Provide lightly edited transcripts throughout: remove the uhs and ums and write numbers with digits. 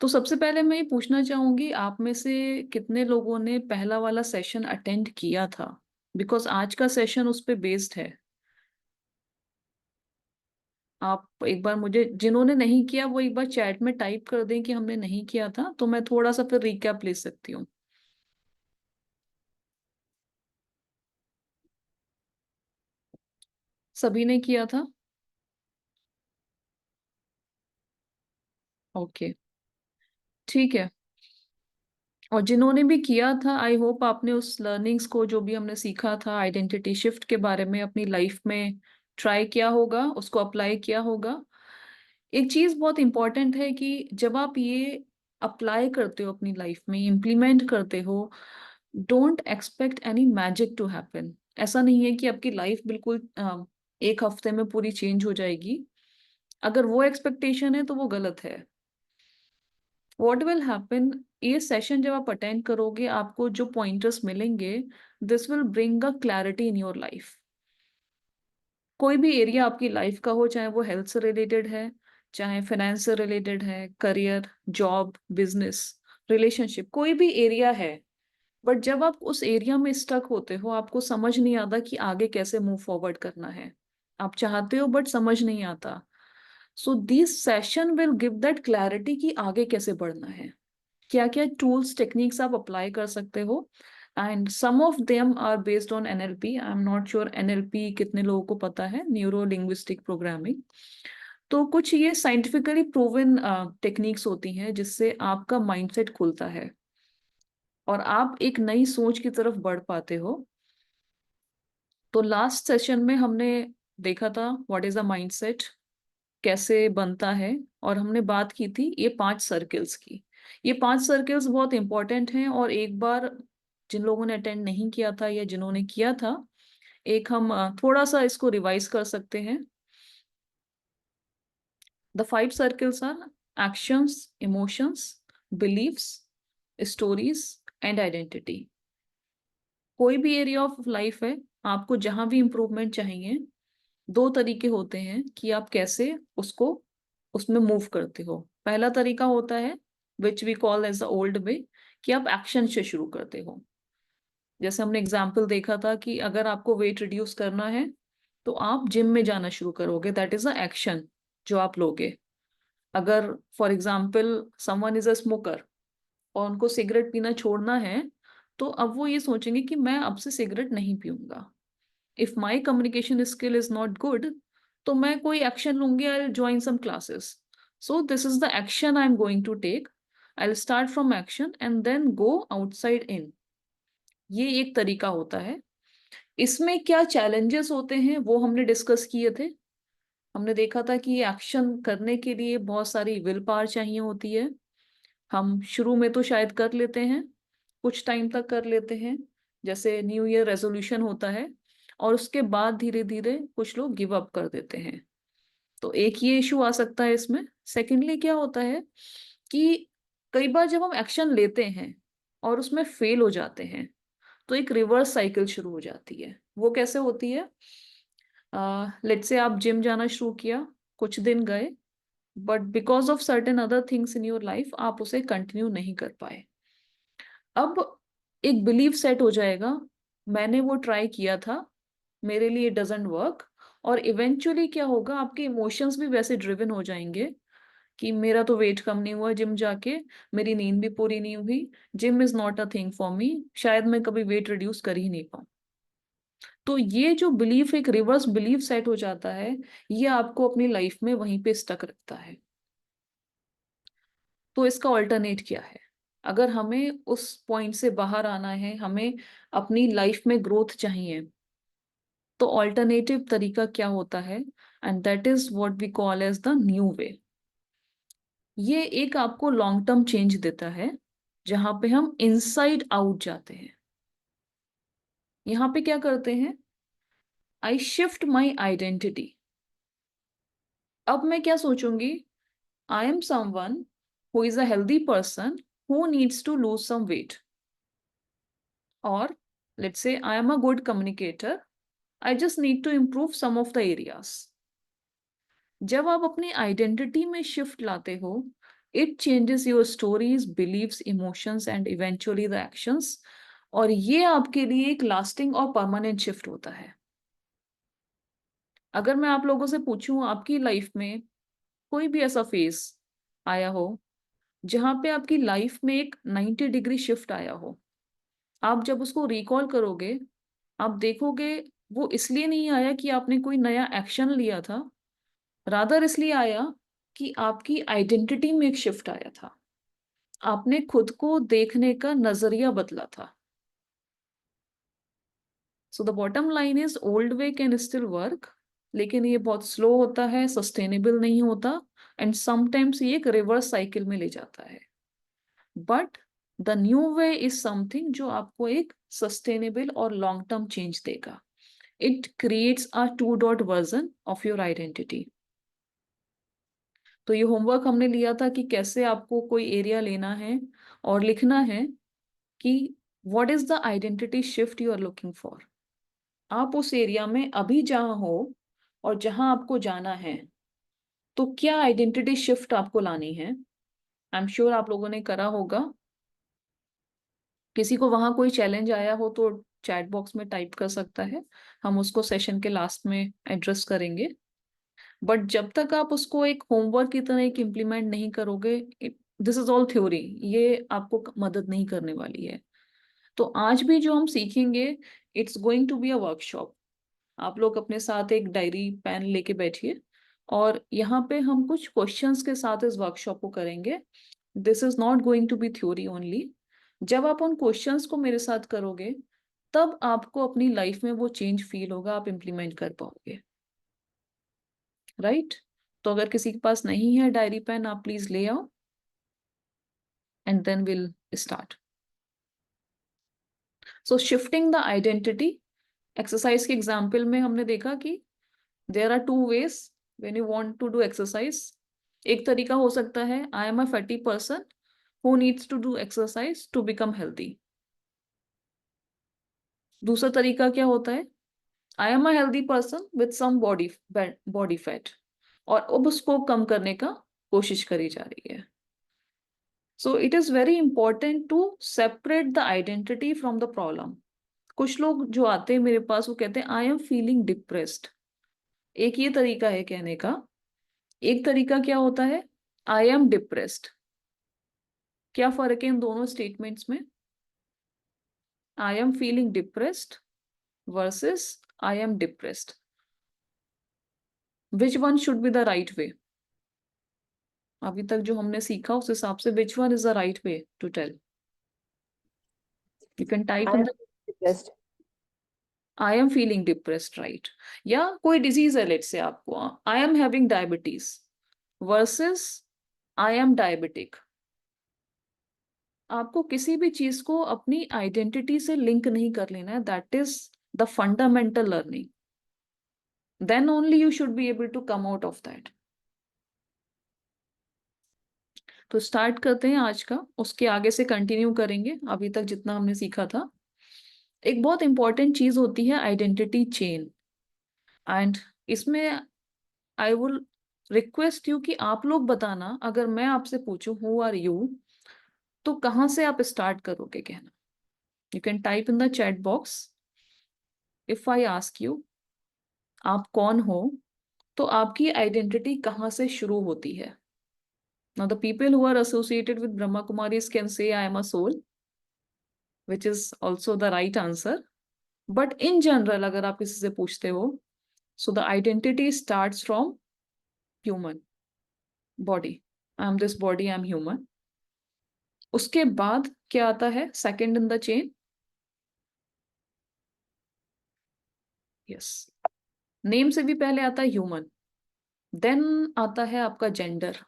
तो सबसे पहले मैं ये पूछना चाहूँगी आप में से कितने लोगों ने पहला वाला सेशन अटेंड किया था? बिकॉज़ आज का सेशन उस पे बेस्ड है। आप एक बार मुझे जिन्होंने नहीं किया वो एक बार चैट में टाइप कर दें कि हमने नहीं किया था, तो मैं थोड़ा-सा फिर रिकैप ले सकती हूँ। सभी ने किया था? ओके, ठीक है। और जिन्होंने भी किया था आई होप आपने उस लर्निंग्स को जो भी हमने सीखा था आइडेंटिटी शिफ्ट के बारे में अपनी लाइफ में ट्राई किया होगा, उसको अप्लाई किया होगा। एक चीज़ बहुत इम्पोर्टेंट है कि जब आप ये अप्लाई करते हो अपनी लाइफ में, इम्प्लीमेंट करते हो, don't expect any magic to happen. ऐसा नहीं है कि आपकी लाइफ बिल्कुल 1 हफ्ते में पूरी चेंज हो जाएगी। अगर वो एक्सपेक्टेशन है तो वो गलत है। व्हाट विल हैपन, ये सेशन जब आप अटेंड करोगे आपको जो पॉइंटर्स मिलेंगे, this will bring a clarity in your life. कोई भी एरिया आपकी लाइफ का हो, चाहे वो हेल्थ से रिलेटेड है, चाहे फाइनेंस से रिलेटेड है, करियर, जॉब, बिजनेस, रिलेशनशिप, कोई भी एरिया है। बट जब आप उस एरिया में स्टक होते हो, आपको समझ नहीं आता कि आगे कैसे मूव फॉरवर्ड करना है। आप चाहते हो बट समझ नहीं आता। So this session will give that clarity कि आगे कैसे बढ़ना है, क्या क्या टूल्स टेक्निक्स आप अप्लाई कर सकते हो। And some of them are based on NLP. I am not sure NLP कितने लोगों को पता है, न्यूरो लिंग्विस्टिक प्रोग्रामिंग। तो कुछ ये साइंटिफिकली प्रूवन टेक्निक्स होती हैं जिससे आपका माइंडसेट खुलता है और आप एक नई सोच की तरफ बढ़ पाते हो। तो लास्ट सेशन में हमने देखा था व्हाट इज अ माइंडसेट, कैसे बनता है, और हमने बात की थी ये 5 सर्कल्स की। ये 5 सर्कल्स बहुत इंपॉर्टेंट हैं और एक बार जिन लोगों ने अटेंड नहीं किया था या जिन्होंने किया था, एक हम थोड़ा सा इसको रिवाइज कर सकते हैं। The 5 circles are actions, emotions, beliefs, stories and identity. कोई भी एरिया ऑफ लाइफ है, आपको जहां भी इंप्रूवमेंट चाहिए, 2 तरीके होते हैं कि आप कैसे उसको उसमें मूव करते हो। पहला तरीका होता है which we call as the old way, कि आप एक्शन से शुरू करते हो। जैसे हमने एग्जाम्पल देखा था कि अगर आपको वेट रिड्यूस करना है तो आप जिम में जाना शुरू करोगे, दैट इज अ एक्शन जो आप लोगे। अगर for example someone is a smoker और उनको सिगरेट पीना छोड़ना है, तो अब वो ये सोचेंगे कि मैं अब से सिगरेट नहीं पीऊंगा। If my communication skill is not good, तो मैं कोई एक्शन लूंगी, I will join some classes. So this is the action I am going to take. I will start from action and then go outside in. ये एक तरीका होता है। इसमें क्या चैलेंजेस होते हैं वो हमने डिस्कस किए थे। हमने देखा था कि एक्शन करने के लिए बहुत सारी विल पावर चाहिए होती है। हम शुरू में तो शायद कर लेते हैं, कुछ टाइम तक कर लेते हैं, जैसे न्यू ईयर रेजोल्यूशन होता है, और उसके बाद धीरे धीरे कुछ लोग गिव अप कर देते हैं। तो एक ये इशू आ सकता है इसमें। सेकेंडली क्या होता है कि कई बार जब हम एक्शन लेते हैं और उसमें फेल हो जाते हैं, तो एक रिवर्स साइकिल शुरू हो जाती है। वो कैसे होती है? लेट्स से आप जिम जाना शुरू किया, कुछ दिन गए, but because of certain other things in your life आप उसे कंटिन्यू नहीं कर पाए। अब एक बिलीव सेट हो जाएगा, मैंने वो ट्राई किया था, मेरे लिए डजंट वर्क। और इवेंचुअली क्या होगा, आपके इमोशंस भी वैसे ड्रिवन हो जाएंगे कि मेरा तो वेट कम नहीं हुआ जिम जाके, मेरी नींद भी पूरी नहीं हुई, gym is not a thing for me, शायद मैं कभी वेट रिड्यूस कर ही नहीं पाऊँ। तो ये जो बिलीफ, एक रिवर्स बिलीफ सेट हो जाता है, ये आपको अपनी लाइफ में वहीं पे स्टक रखता है। तो इसका ऑल्टरनेट क्या है? अगर हमें उस पॉइंट से बाहर आना है, हमें अपनी लाइफ में ग्रोथ चाहिए, तो ऑल्टरनेटिव तरीका क्या होता है? And that is what we call as the new way. ये एक आपको लॉन्ग टर्म चेंज देता है, जहां पे हम इनसाइड आउट जाते हैं। यहाँ पे क्या करते हैं? I shift my identity. अब मैं क्या सोचूंगी? I am someone who is a healthy person who needs to lose some weight. और let's say I am a good communicator, I just need to improve some of the areas. जब आप अपनी identity में shift लाते हो, it changes your stories, beliefs, emotions and eventually the actions. और ये आपके लिए एक लास्टिंग और परमानेंट शिफ्ट होता है। अगर मैं आप लोगों से पूछूं आपकी लाइफ में कोई भी ऐसा फेस आया हो जहां पे आपकी लाइफ में एक 90 डिग्री शिफ्ट आया हो, आप जब उसको रिकॉल करोगे आप देखोगे वो इसलिए नहीं आया कि आपने कोई नया एक्शन लिया था, रादर इसलिए आया कि आपकी आइडेंटिटी में एक शिफ्ट आया था। आपने खुद को देखने का नजरिया बदला था। So the bottom line is old way can still work, लेकिन ये बहुत स्लो होता है, सस्टेनेबल नहीं होता, एंड समटाइम्स ये एक रिवर्स साइकिल में ले जाता है। But the new way is something जो आपको एक सस्टेनेबल और लॉन्ग टर्म चेंज देगा। It creates a 2 dot version of your identity. तो ये होमवर्क हमने लिया था कि कैसे आपको कोई एरिया लेना है और लिखना है कि what is the identity shift you are looking for. आप उस एरिया में अभी जहां हो और जहां आपको जाना है, तो क्या आइडेंटिटी शिफ्ट आपको लानी है। आई एम श्योर आप लोगों ने करा होगा। किसी को वहां कोई चैलेंज आया हो तो चैट बॉक्स में टाइप कर सकता है, हम उसको सेशन के लास्ट में एड्रेस करेंगे। बट जब तक आप उसको एक होमवर्क की तरह एक इम्प्लीमेंट नहीं करोगे, दिस इज ऑल थ्योरी, ये आपको मदद नहीं करने वाली है। तो आज भी जो हम सीखेंगे, it's going to be a workshop. आप लोग अपने साथ एक डायरी पेन लेके बैठिए और यहाँ पे हम कुछ क्वेश्चंस के साथ इस वर्कशॉप को करेंगे। This is not going to be theory only. जब आप उन क्वेश्चंस को मेरे साथ करोगे तब आपको अपनी लाइफ में वो चेंज फील होगा, आप इम्प्लीमेंट कर पाओगे। राइट? तो अगर किसी के पास नहीं है डायरी पेन, आप प्लीज ले आओ and then will start. So shifting the identity exercise के एग्जाम्पल में हमने देखा कि there are 2 ways when you want to do exercise। एक तरीका हो सकता है I am a fatty person who needs to do exercise to become healthy। दूसरा तरीका क्या होता है, I am a healthy person with some body fat, और अब उसको कम करने का कोशिश करी जा रही है। So it is very important to separate the identity from the problem. कुछ लोग जो आते हैं मेरे पास वो कहते हैं आई एम फीलिंग डिप्रेस्ड। एक ये तरीका है कहने का। एक तरीका क्या होता है, आई एम डिप्रेस्ड। क्या फर्क है इन दोनों स्टेटमेंट्स में? I am feeling depressed versus I am depressed. Which one should be the right way? अभी तक जो हमने सीखा उस हिसाब से which one is the right way to tell? You can type I in am the depressed. I am feeling depressed, right? या कोई डिजीज है, लेट से आपको I am having diabetes versus I am diabetic. आपको किसी भी चीज को अपनी आइडेंटिटी से लिंक नहीं कर लेना है, that is the fundamental learning. Then only you should be able to come out of that. तो स्टार्ट करते हैं आज का, उसके आगे से कंटिन्यू करेंगे अभी तक जितना हमने सीखा था। एक बहुत इंपॉर्टेंट चीज होती है आइडेंटिटी चेन, एंड इसमें आई विल रिक्वेस्ट यू कि आप लोग बताना, अगर मैं आपसे पूछूं हु आर यू, तो कहाँ से आप स्टार्ट करोगे कहना। You can type in the chat box. If I ask you आप कौन हो, तो आपकी आइडेंटिटी कहाँ से शुरू होती है? Now the people who are associated with Brahma Kumaris can say I am a soul, which is also the right answer। But in general अगर आप किसी से पूछते हो, so the identity starts from human body. I am this body, I am human. उसके बाद क्या आता है second in the chain? Yes, name से भी पहले आता है ह्यूमन। देन आता है आपका gender,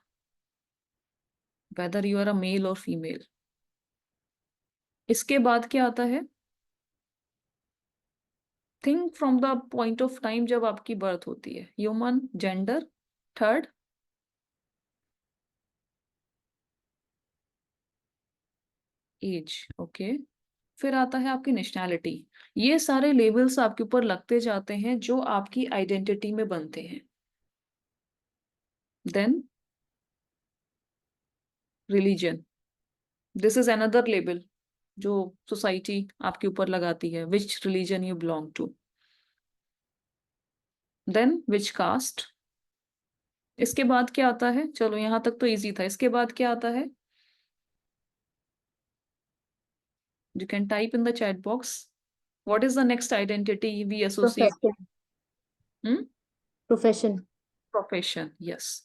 whether you are a male और फीमेल। इसके बाद क्या आता है? Think from the point of time जब आपकी बर्थ होती है, human, gender, third age. Okay, फिर आता है आपकी नेशनैलिटी। ये सारे लेबल्स आपके ऊपर लगते जाते हैं जो आपकी आइडेंटिटी में बनते हैं। Then religion, this is another label जो सोसाइटी आपके ऊपर लगाती है, which religion you belong to. Then which caste. इसके बाद क्या आता है, चलो यहाँ तक तो इजी था, इसके बाद क्या आता है, you can type in the chat box, what is the next identity we associate? Profession. Hmm? Profession. Profession, yes,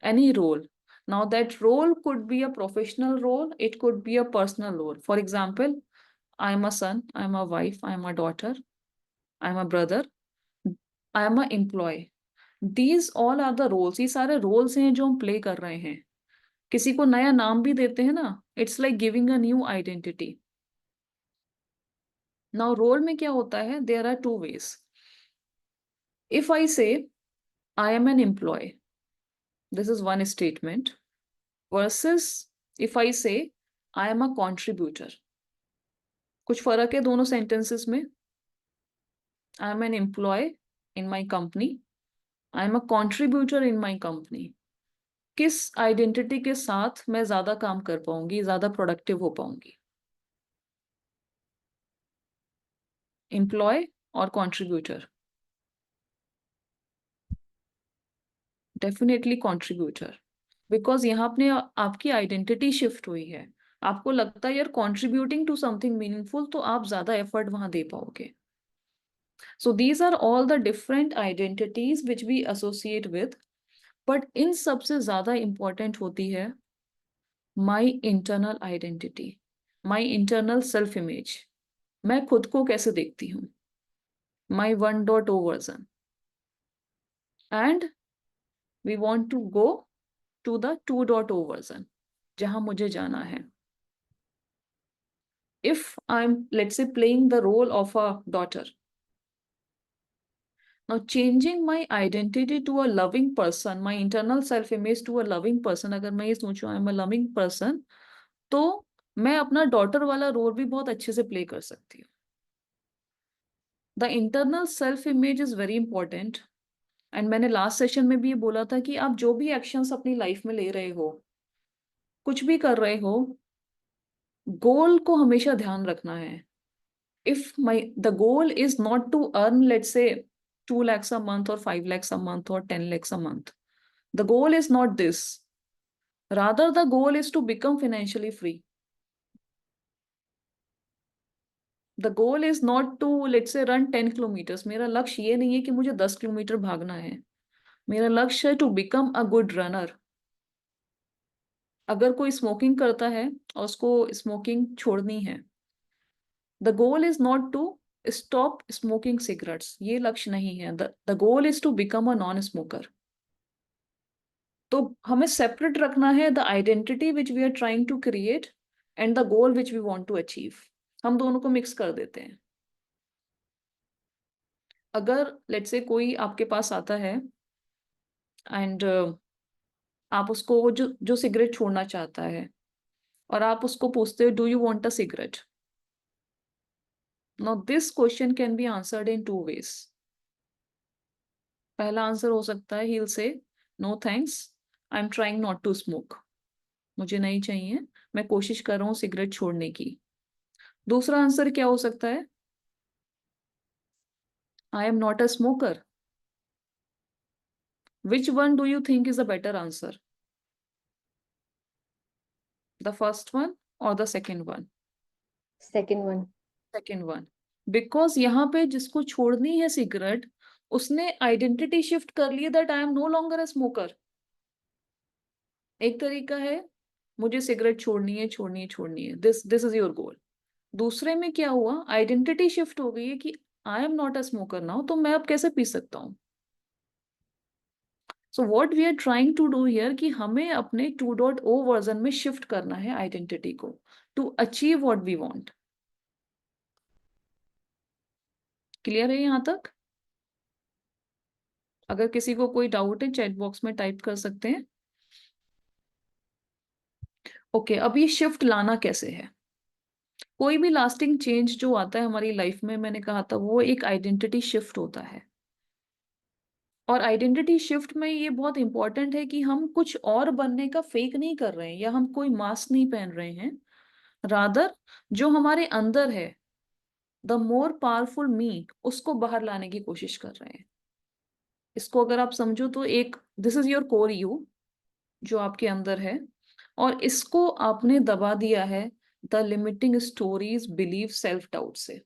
any role. Now that role could be a professional role, it could be a personal role. For example, I am a son, I am a wife, I am a daughter, I am a brother, I am a employee. These all are the roles, ये सारे roles हैं जो हम play कर रहे हैं। किसी को नया नाम भी देते हैं ना, it's like giving a new identity. Now role में क्या होता है, there are two ways. If I say I am an employee, this is one statement, versus if I say I am a contributor. कुछ फर्क है दोनों sentences में। I am an employee in my company, I am a contributor in my company. किस identity के साथ मैं ज्यादा काम कर पाऊंगी, ज्यादा प्रोडक्टिव हो पाऊंगी, एम्प्लॉय और कंट्रीब्यूटर? डेफिनेटली कंट्रीब्यूटर, बिकॉज यहाँ अपने आपकी आइडेंटिटी शिफ्ट हुई है। आपको लगता है यार कंट्रीब्यूटिंग टू समथिंग मीनिंगफुल, तो आप ज्यादा एफर्ट वहां दे पाओगे। So these are all the different identities which we associate with, but इन सबसे ज्यादा इंपॉर्टेंट होती है my internal identity, my internal self image. मैं खुद को कैसे देखती हूँ, my 1.0 version. And we want to go to the 2.0 version, जहां मुझे जाना है। If I'm, let's say, playing the role of a daughter, now changing my identity to a loving person, my internal self image to a loving person, अगर मैं ये सोचूं I'm a loving person, तो मैं अपना डॉटर वाला role भी बहुत अच्छे से प्ले कर सकती हूँ। The internal self image is very important. And मैंने लास्ट सेशन में भी ये बोला था कि आप जो भी एक्शंस अपनी लाइफ में ले रहे हो, कुछ भी कर रहे हो, गोल को हमेशा ध्यान रखना है। If the goal is not to earn, let's say, 2 lakhs a month or 5 lakhs a month or 10 lakhs a month, the goal is not this. Rather, the goal is to become financially free. The goal is not to, let's say, run 10 kilometers. मेरा लक्ष्य ये नहीं है कि मुझे 10 kilometre भागना है। मेरा लक्ष्य है to become a good runner. अगर कोई स्मोकिंग करता है और उसको स्मोकिंग छोड़नी है, the goal is not to stop smoking cigarettes, ये लक्ष्य नहीं है। The goal is to become a non smoker. तो हमें सेपरेट रखना है the identity which we are trying to create and the goal which we want to achieve. हम दोनों को मिक्स कर देते हैं। अगर लेट्स से कोई आपके पास आता है एंड आप उसको, वो जो सिगरेट छोड़ना चाहता है, और आप उसको पूछते हो do you want a cigarette? Now this question can be answered in two ways. पहला आंसर हो सकता है, he will say no thanks, I am trying not to smoke, मुझे नहीं चाहिए, मैं कोशिश कर रहा हूँ सिगरेट छोड़ने की। दूसरा आंसर क्या हो सकता है, I am not a smoker. Which one do you think is a better answer, the first one और the second one? Second one. Second one, because यहाँ पे जिसको छोड़नी है सिगरेट, उसने आइडेंटिटी शिफ्ट कर ली that I am no longer a smoker. एक तरीका है मुझे सिगरेट छोड़नी है, छोड़नी है, छोड़नी है, दिस इज योर गोल। दूसरे में क्या हुआ, आइडेंटिटी शिफ्ट हो गई है कि I am not a smoker now, तो मैं अब कैसे पी सकता हूँ। So what we are trying to do here कि हमें अपने 2.0 वर्जन में शिफ्ट करना है आइडेंटिटी को, to achieve what we want. Clear है यहाँ तक? अगर किसी को कोई डाउट है चैट बॉक्स में टाइप कर सकते हैं। ओके, अब ये शिफ्ट लाना कैसे है? कोई भी लास्टिंग चेंज जो आता है हमारी लाइफ में, मैंने कहा था वो एक आइडेंटिटी शिफ्ट होता है। और आइडेंटिटी शिफ्ट में ये बहुत इंपॉर्टेंट है कि हम कुछ और बनने का फेक नहीं कर रहे हैं या हम कोई मास्क नहीं पहन रहे हैं, रादर जो हमारे अंदर है, द मोर पावरफुल मी, उसको बाहर लाने की कोशिश कर रहे हैं। इसको अगर आप समझो तो एक this is your core you जो आपके अंदर है, और इसको आपने दबा दिया है the limiting stories, believe, self doubt से।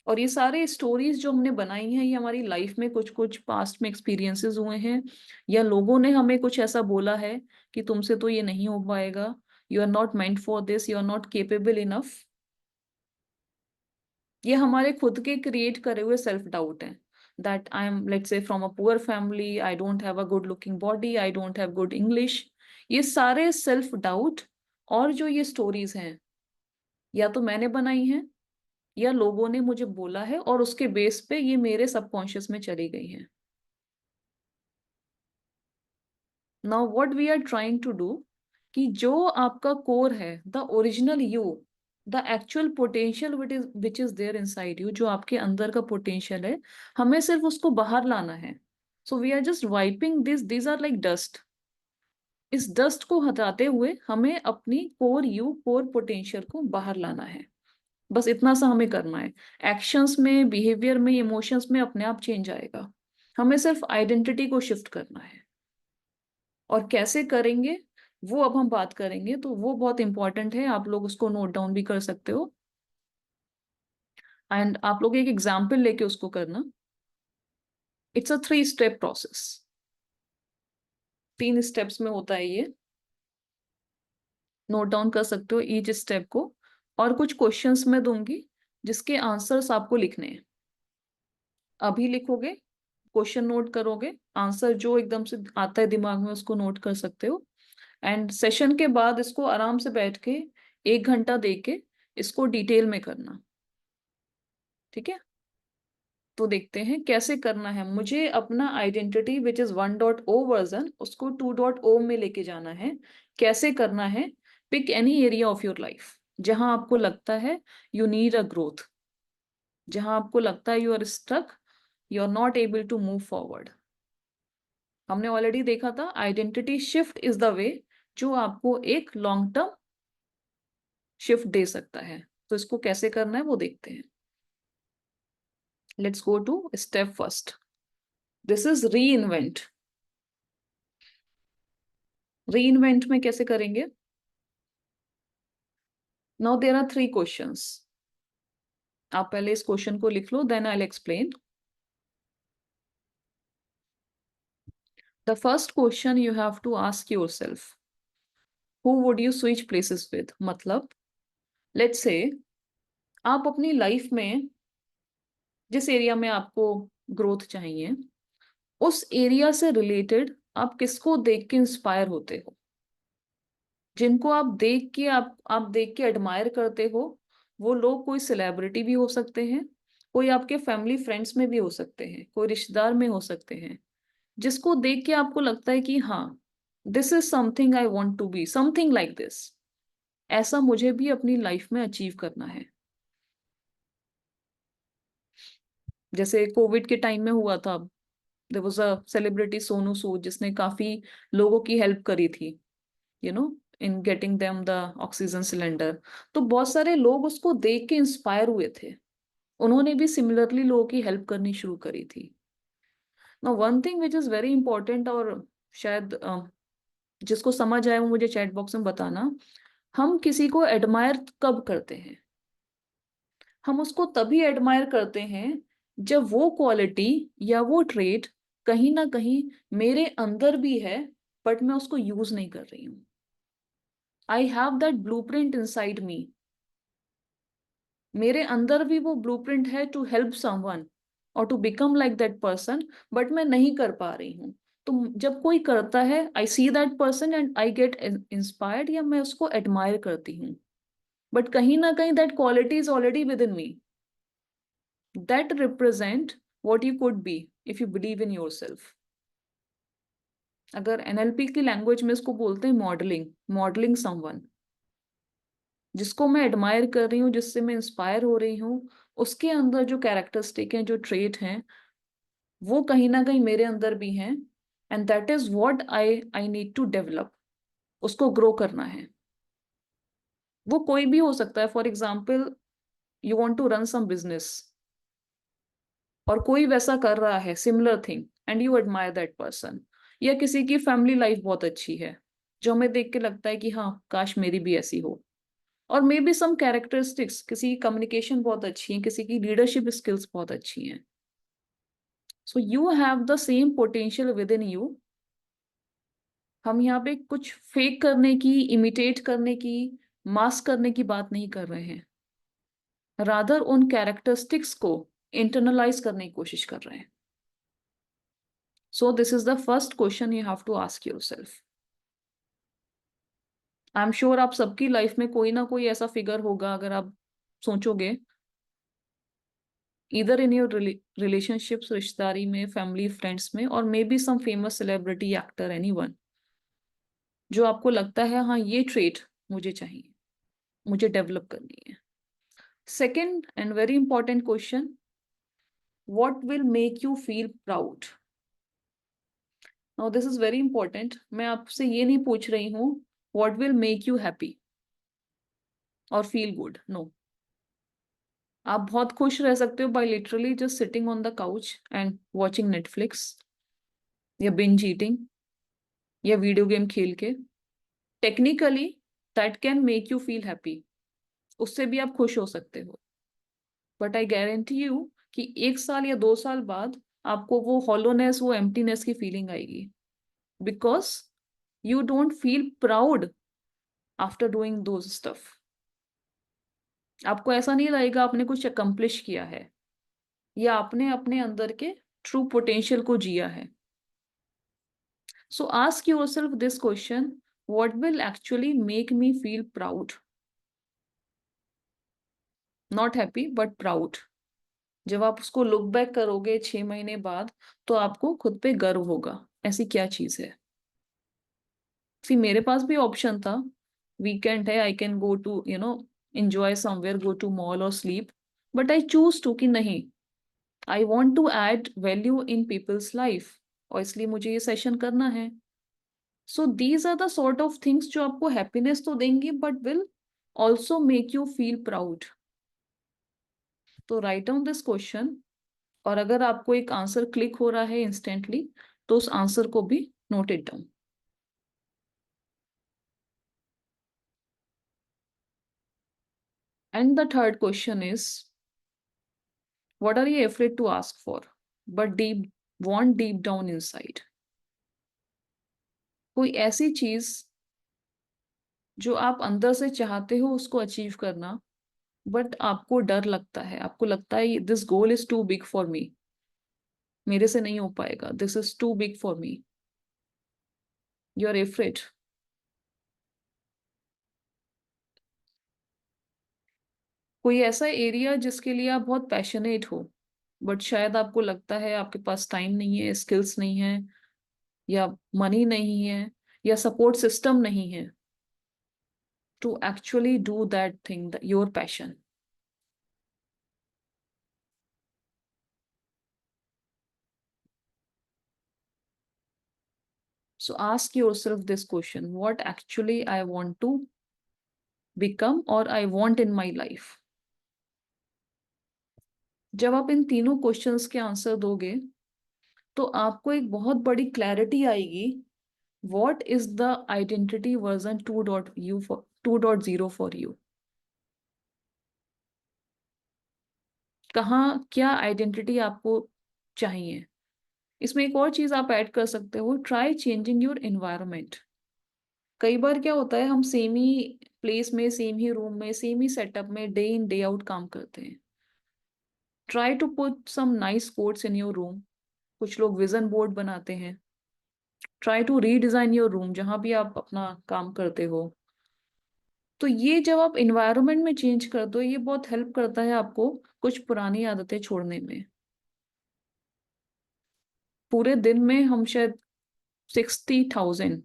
और ये सारे स्टोरीज जो हमने बनाई हैं ये हमारी लाइफ में कुछ कुछ पास्ट में एक्सपीरियंसेस हुए हैं, या लोगों ने हमें कुछ ऐसा बोला है कि तुमसे तो ये नहीं हो पाएगा, you are not meant for this, you are not capable enough. ये हमारे खुद के क्रिएट करे हुए सेल्फ डाउट हैं, that I am let's say from a poor family, I don't have a good looking body, I don't have good English. ये सारे self doubt और जो ये स्टोरीज हैं, या तो मैंने बनाई हैं या लोगों ने मुझे बोला है, और उसके बेस पे ये मेरे सबकॉन्शियस में चली गई हैं। Now what we are trying to do, कि जो आपका कोर है, the original you, the actual potential which is there inside you, जो आपके अंदर का पोटेंशियल है, हमें सिर्फ उसको बाहर लाना है। So we are just wiping this are like dust. इस डस्ट को हटाते हुए हमें अपनी कोर यू, कोर पोटेंशियल को बाहर लाना है। बस इतना सा हमें करना है। एक्शंस में, बिहेवियर में, इमोशंस में अपने आप चेंज आएगा। हमें सिर्फ आइडेंटिटी को शिफ्ट करना है। और कैसे करेंगे वो अब हम बात करेंगे, तो वो बहुत इंपॉर्टेंट है, आप लोग उसको नोट डाउन भी कर सकते हो। एंड आप लोग एक एग्जाम्पल लेके उसको करना। It's a 3 step process. 3 steps में होता है ये। नोट डाउन कर सकते हो ईच स्टेप को। और कुछ क्वेश्चंस मैं दूंगी जिसके आंसर्स आपको लिखने हैं। अभी लिखोगे, क्वेश्चन नोट करोगे, आंसर जो एकदम से आता है दिमाग में उसको नोट कर सकते हो। एंड सेशन के बाद इसको आराम से बैठ के 1 घंटा दे के इसको डिटेल में करना। ठीक है, तो देखते हैं कैसे करना है। मुझे अपना आइडेंटिटी विच इज 1.0 वर्जन उसको 2.0 में लेके जाना है। कैसे करना है? Pick any area of your life जहां आपको लगता है यू नीड अ ग्रोथ, जहां आपको लगता है you are stuck, you are not able to move forward. हमने ऑलरेडी देखा था identity shift is the way जो आपको एक लॉन्ग टर्म शिफ्ट दे सकता है। तो इसको कैसे करना है वो देखते हैं। Let's go to step first. This is reinvent. Reinvent में कैसे करेंगे? Now there are 3 questions. आप पहले इस क्वेश्चन को लिख लो, then I will explain. The first question you have to ask yourself, who would you switch places with? मतलब लेट्स से आप अपनी लाइफ में जिस एरिया में आपको ग्रोथ चाहिए, उस एरिया से रिलेटेड आप किसको देख के इंस्पायर होते हो, जिनको आप देख के एडमायर करते हो। वो लोग कोई सेलिब्रिटी भी हो सकते हैं, कोई आपके फैमिली फ्रेंड्स में भी हो सकते हैं, कोई रिश्तेदार में हो सकते हैं, जिसको देख के आपको लगता है कि हाँ, this is something I want to be, something like this. ऐसा मुझे भी अपनी लाइफ में अचीव करना है। जैसे कोविड के टाइम में हुआ था, there was a celebrity Sonu Sood जिसने काफी लोगों की हेल्प करी थी, you know, in getting them the oxygen cylinder. तो बहुत सारे लोग उसको देख के इंस्पायर हुए थे, उन्होंने भी सिमिलरली लोगों की हेल्प करनी शुरू करी थी। Now one thing which is very important, और शायद जिसको समझ आए वो मुझे चैट बॉक्स में बताना। हम किसी को एडमायर कब करते हैं? हम उसको तभी एडमायर करते हैं जब वो क्वालिटी या वो ट्रेट कहीं ना कहीं मेरे अंदर भी है, बट मैं उसको यूज नहीं कर रही हूँ। I have that blueprint inside me. मेरे अंदर भी वो ब्लूप्रिंट है टू हेल्प समवन और to become like that person, but मैं नहीं कर पा रही हूँ। तो जब कोई करता है, I see that person and I get inspired, या मैं उसको एडमायर करती हूँ, बट कहीं ना कहीं that quality is already with in me, that represent what you could be if you believe in your self. अगर एनएलपी की लैंग्वेज में इसको बोलते हैं मॉडलिंग, मॉडलिंग समवन। जिसको मैं एडमायर कर रही हूँ, जिससे मैं इंस्पायर हो रही हूँ, उसके अंदर जो कैरेक्टरिस्टिक हैं, जो ट्रेट हैं, वो कहीं ना कहीं मेरे अंदर भी हैं, and that is what I need to develop. उसको ग्रो करना है। वो कोई भी हो सकता है। For example, you want to run some business, और कोई वैसा कर रहा है similar thing, and you admire that person. या किसी की फैमिली लाइफ बहुत अच्छी है, जो हमें देख के लगता है कि हाँ, काश मेरी भी ऐसी हो। और मे बी सम कैरेक्टरिस्टिक्स, किसी की कम्युनिकेशन बहुत अच्छी है, किसी की लीडरशिप स्किल्स बहुत अच्छी हैं। So you have the same potential with in you. हम यहाँ पे कुछ फेक करने की, इमिटेट करने की, मास्क करने की बात नहीं कर रहे हैं। रादर उन कैरेक्टरिस्टिक्स को इंटरनलाइज करने की कोशिश कर रहे हैं। So this is the first question you have to ask yourself. I am sure आप सबकी लाइफ में कोई ना कोई ऐसा फिगर होगा, अगर आप सोचोगे, इधर इन योर रिलेशनशिप्स, रिश्तेदारी में, फैमिली, फ्रेंड्स में, और मे be some famous celebrity, actor, anyone, जो आपको लगता है हाँ, ये ट्रेट मुझे चाहिए, मुझे डेवलप करनी है। Second and very important question, what will make you feel proud? Now this is very important. मैं आपसे ये नहीं पूछ रही हूँ what will make you happy और फील गुड। नो, आप बहुत खुश रह सकते हो by literally just sitting on the couch and watching Netflix, या बिंज ईटिंग, या वीडियो गेम खेल के। Technically that can make you feel happy, उससे भी आप खुश हो सकते हो। बट आई गारंटी यू कि 1 साल या 2 साल बाद आपको वो हॉलोनेस, वो एम्प्टीनेस की फीलिंग आएगी, because you don't feel proud after doing those stuff. आपको ऐसा नहीं लगेगा आपने कुछ अकम्प्लिश किया है, या आपने अपने अंदर के ट्रू पोटेंशियल को जिया है। सो ask yourself this question, what will actually make me feel proud? Not happy but proud. जब आप उसको लुक बैक करोगे 6 महीने बाद, तो आपको खुद पे गर्व होगा, ऐसी क्या चीज है। मेरे पास भी ऑप्शन था, वीकेंड है, I can go to enjoy somewhere, go to mall और sleep, but I choose to कि नहीं, I want to add value in people's life, और इसलिए मुझे ये सेशन करना है। So these are the sort of things जो आपको हैप्पीनेस तो देंगी, but will also make you feel proud. तो राइट डाउन दिस क्वेश्चन, और अगर आपको एक आंसर क्लिक हो रहा है इंस्टेंटली, तो उस आंसर को भी note it down. And the third question is, what are you afraid to ask for but deep want deep down inside? कोई ऐसी चीज जो आप अंदर से चाहते हो उसको अचीव करना, बट आपको डर लगता है, आपको लगता है this goal is too big for me, मेरे से नहीं हो पाएगा, this is too big for me, you are afraid. कोई ऐसा एरिया जिसके लिए आप बहुत पैशनेट हो, बट शायद आपको लगता है आपके पास टाइम नहीं है, स्किल्स नहीं है, या मनी नहीं है, या सपोर्ट सिस्टम नहीं है to actually do that thing, your passion. So ask yourself this question, what actually I want to become or I want in my life? जब आप इन तीनों क्वेश्चंस के आंसर दोगे, तो आपको एक बहुत बड़ी क्लैरिटी आएगी, what is the identity version 2.0 for you? कहाँ क्या आइडेंटिटी आपको चाहिए? इसमें एक और चीज आप ऐड कर सकते हो, ट्राई चेंजिंग योर एनवायरमेंट। कई बार क्या होता है, हम सेम ही प्लेस में, सेम ही रूम में, सेम ही सेटअप में डे इन डे आउट काम करते हैं। Try to put some nice quotes in your room. कुछ लोग विजन बोर्ड बनाते हैं। Try to redesign your room जहां भी आप अपना काम करते हो। तो ये जब आप इन्वायरमेंट में चेंज करते हो, ये बहुत हेल्प करता है आपको कुछ पुरानी आदतें छोड़ने में। पूरे दिन में हम शायद 60,000,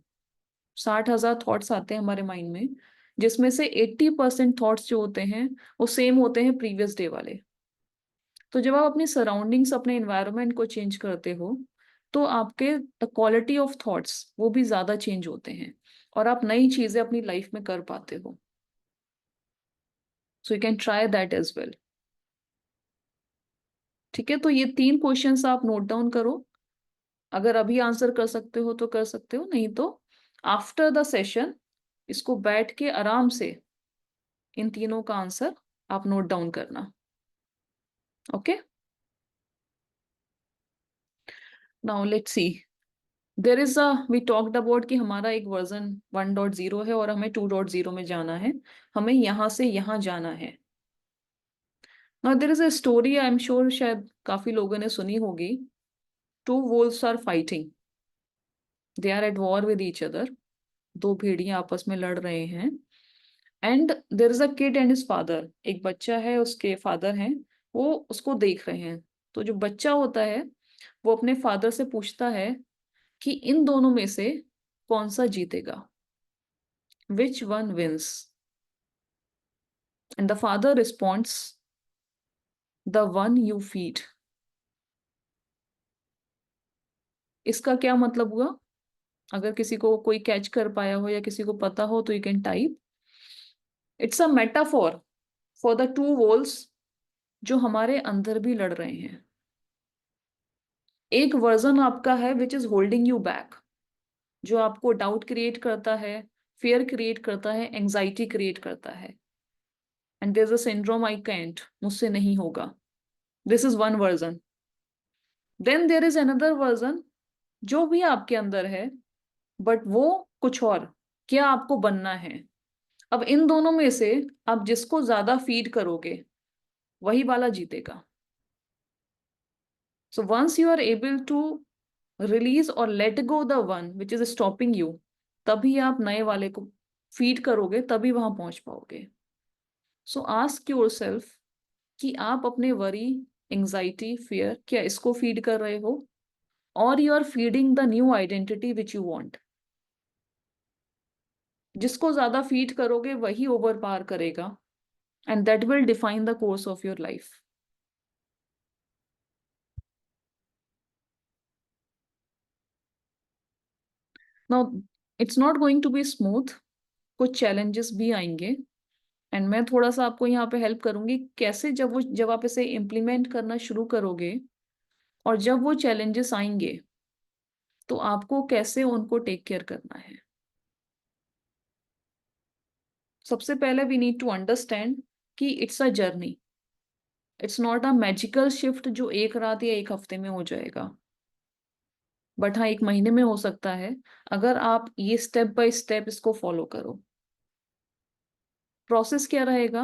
60,000 थॉट्स आते हैं हमारे माइंड में, जिसमें से 80% थॉट्स जो होते हैं वो सेम होते हैं प्रीवियस डे वाले। तो जब आप अपनी सराउंडिंग्स, अपने एनवायरनमेंट को चेंज करते हो, तो आपके क्वालिटी ऑफ थॉट्स वो भी ज्यादा चेंज होते हैं और आप नई चीजें अपनी लाइफ में कर पाते हो. So you can try that as well. ठीक है, तो ये 3 क्वेश्चंस आप नोट डाउन करो. अगर अभी आंसर कर सकते हो तो कर सकते हो, नहीं तो आफ्टर द सेशन इसको बैठ के आराम से इन तीनों का आंसर आप नोट डाउन करना. Okay, now let's see. There is a we talked about कि हमारा एक वर्जन 1.0 है और हमें 2.0 में जाना है. हमें यहां से यहां जाना है. Now there is a story, I am sure शायद काफी लोगों ने सुनी होगी. Two wolves are fighting, they are at war with each other. दो भेड़ियां आपस में लड़ रहे हैं. And there is a kid and his father, एक बच्चा है, उसके फादर हैं, वो उसको देख रहे हैं. तो जो बच्चा होता है वो अपने फादर से पूछता है कि इन दोनों में से कौन सा जीतेगा, which one wins. And the father responds, the one you feed. इसका क्या मतलब हुआ? अगर किसी को कोई कैच कर पाया हो या किसी को पता हो तो you can type. It's a metaphor for the two walls जो हमारे अंदर भी लड़ रहे हैं. एक वर्जन आपका है which is holding you back, जो आपको डाउट क्रिएट करता है, फियर क्रिएट करता है, एंजाइटी क्रिएट करता है. And there is a syndrome, I can't, मुझसे नहीं होगा. This is one version. Then there is another version जो भी आपके अंदर है, बट वो कुछ और, क्या आपको बनना है. अब इन दोनों में से आप जिसको ज्यादा फीड करोगे वही वाला जीतेगा. So once you are able to release और let go the one which is stopping you, तभी आप नए वाले को फीड करोगे, तभी वहां पहुंच पाओगे. सो आस्क योर सेल्फ कि आप अपने वरी, एंजाइटी, फियर, क्या इसको फीड कर रहे हो, और you are feeding the new identity which you want. जिसको ज्यादा फीड करोगे वही ओवर पार करेगा, and that will define the course of your life. Now it's not going to be smooth, कुछ चैलेंजेस भी आएंगे. एंड मैं थोड़ा सा आपको यहाँ पे हेल्प करूंगी कैसे, जब आप इसे इम्प्लीमेंट करना शुरू करोगे और जब वो चैलेंजेस आएंगे तो आपको कैसे उनको टेक केयर करना है. सबसे पहले वी नीड टू अंडरस्टैंड कि it's a journey. It's not a magical shift जो एक रात या एक हफ्ते में हो जाएगा, बट हाँ 1 महीने में हो सकता है अगर आप ये स्टेप बाय स्टेप इसको फॉलो करो. प्रोसेस क्या रहेगा?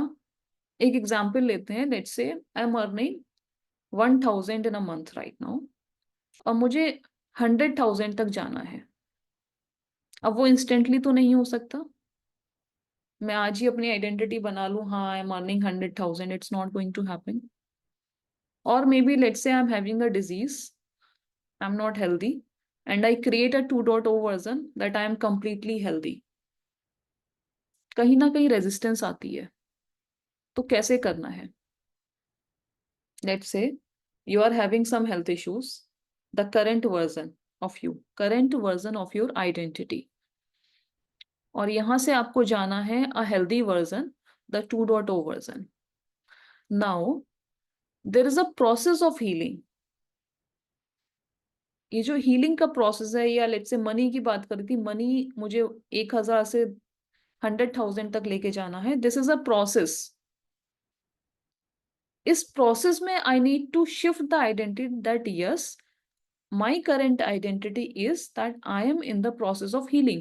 एक एग्जाम्पल लेते हैं. Let's say I am earning 1,000 in a month right now, और मुझे 100,000 तक जाना है. अब वो इंस्टेंटली तो नहीं हो सकता. मैं आज ही अपनी आइडेंटिटी बना लूं, हाँ I am earning 100,000, it's not going to happen. और may be let's say I am having a disease, I am not healthy, and I create a 2.0 version that I am completely healthy. कहीं ना कहीं resistance आती है. तो कैसे करना है? Let's say you are having some health issues, the current version of your identity, और यहां से आपको जाना है a healthy version, the 2.0 version. Now there is a process of healing. ये जो हीलिंग का प्रोसेस है, या लेट्स से मनी की बात करी थी, मनी मुझे 1,000 से 100,000 तक लेके जाना है. This is a process. इस प्रोसेस में I need to shift the identity that yes, my current identity is that I am in the process of healing.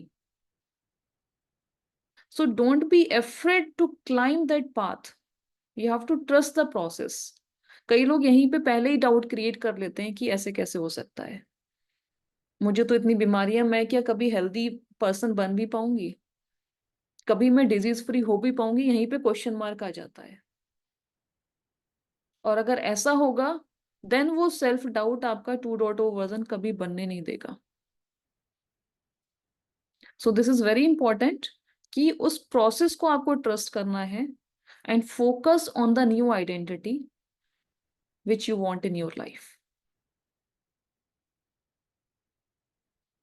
So don't be afraid to climb that path. You have to trust the process. कई लोग यहीं पे पहले ही doubt create कर लेते हैं कि ऐसे कैसे हो सकता है, मुझे तो इतनी बीमारियां, मैं क्या कभी हेल्दी पर्सन बन भी पाऊंगी, कभी मैं डिजीज फ्री हो भी पाऊंगी. यहीं पे क्वेश्चन मार्क आ जाता है. और अगर ऐसा होगा देन वो सेल्फ डाउट आपका 2.0 वर्जन कभी बनने नहीं देगा. सो दिस इज वेरी इंपॉर्टेंट कि उस प्रोसेस को आपको ट्रस्ट करना है and focus on the new identity. which you want in your life.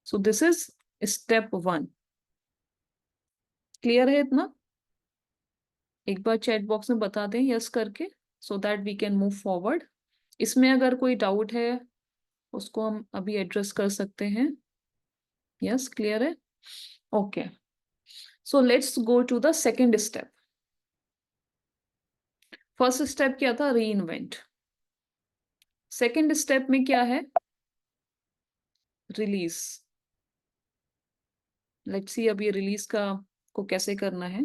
So this is step 1. Clear है इतना? एक बार चैट बॉक्स में बता दें यस करके, so that we can move forward. इसमें अगर कोई डाउट है उसको हम अभी एड्रेस कर सकते हैं. यस, क्लियर है? Okay, so let's go to the second step. First step क्या था? री इन्वेंट. सेकेंड स्टेप में क्या है? रिलीज. लेट्स सी अब ये रिलीज का को कैसे करना है.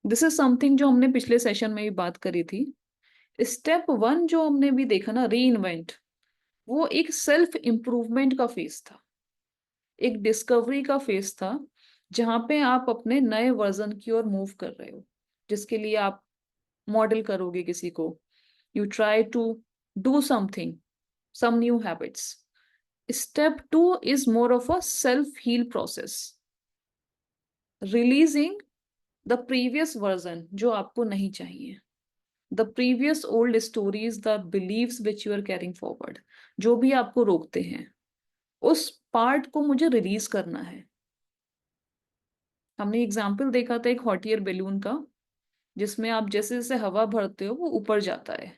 दिस इज समथिंग जो हमने पिछले सेशन में भी बात करी थी. स्टेप 1 जो हमने भी देखा ना, री इन्वेंट, वो एक सेल्फ इम्प्रूवमेंट का फेज था, एक डिस्कवरी का फेज था, जहां पे आप अपने नए वर्जन की ओर मूव कर रहे हो, जिसके लिए आप मॉडल करोगे किसी को. You try to do something, some new habits. Step 2 is more of a self-heal process. Releasing the previous version जो आपको नहीं चाहिए. The previous old stories, the beliefs which you are carrying forward, जो भी आपको रोकते हैं, उस पार्ट को मुझे रिलीज करना है. हमने एग्जाम्पल देखा था एक हॉट एयर बैलून का, जिसमें आप जैसे जैसे हवा भरते हो वो ऊपर जाता है.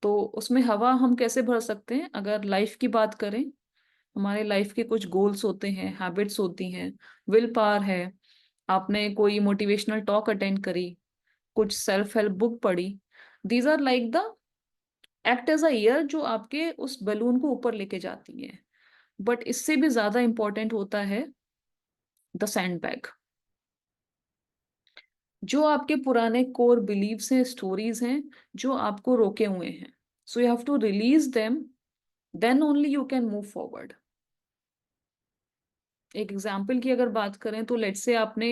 तो उसमें हवा हम कैसे भर सकते हैं? अगर लाइफ की बात करें, हमारे लाइफ के कुछ गोल्स होते हैं, हैबिट्स होती हैं, विल पावर है, आपने कोई मोटिवेशनल टॉक अटेंड करी, कुछ सेल्फ हेल्प बुक पढ़ी. These are like the act as a air जो आपके उस बलून को ऊपर लेके जाती है. बट इससे भी ज्यादा इंपॉर्टेंट होता है द सैंडबैग, जो आपके पुराने कोर बिलीव्स हैं, स्टोरीज हैं, जो आपको रोके हुए हैं. So you have to release them, then only you can move forward. एक एग्जाम्पल की अगर बात करें तो लेट्स से आपने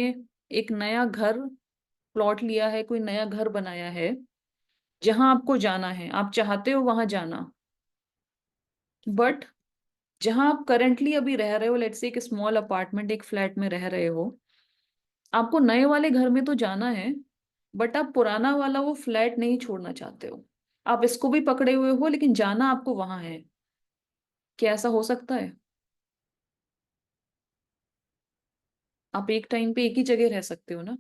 एक नया घर प्लॉट लिया है, कोई नया घर बनाया है, जहां आपको जाना है, आप चाहते हो वहां जाना, बट जहां आप करंटली अभी रह रहे हो, लेट्स से एक स्मॉल अपार्टमेंट, एक फ्लैट में रह रहे हो, आपको नए वाले घर में तो जाना है, बट आप पुराना वाला वो फ्लैट नहीं छोड़ना चाहते हो. आप इसको भी पकड़े हुए हो, लेकिन जाना आपको वहां है. क्या ऐसा हो सकता है? आप एक टाइम पे एक ही जगह रह सकते हो ना.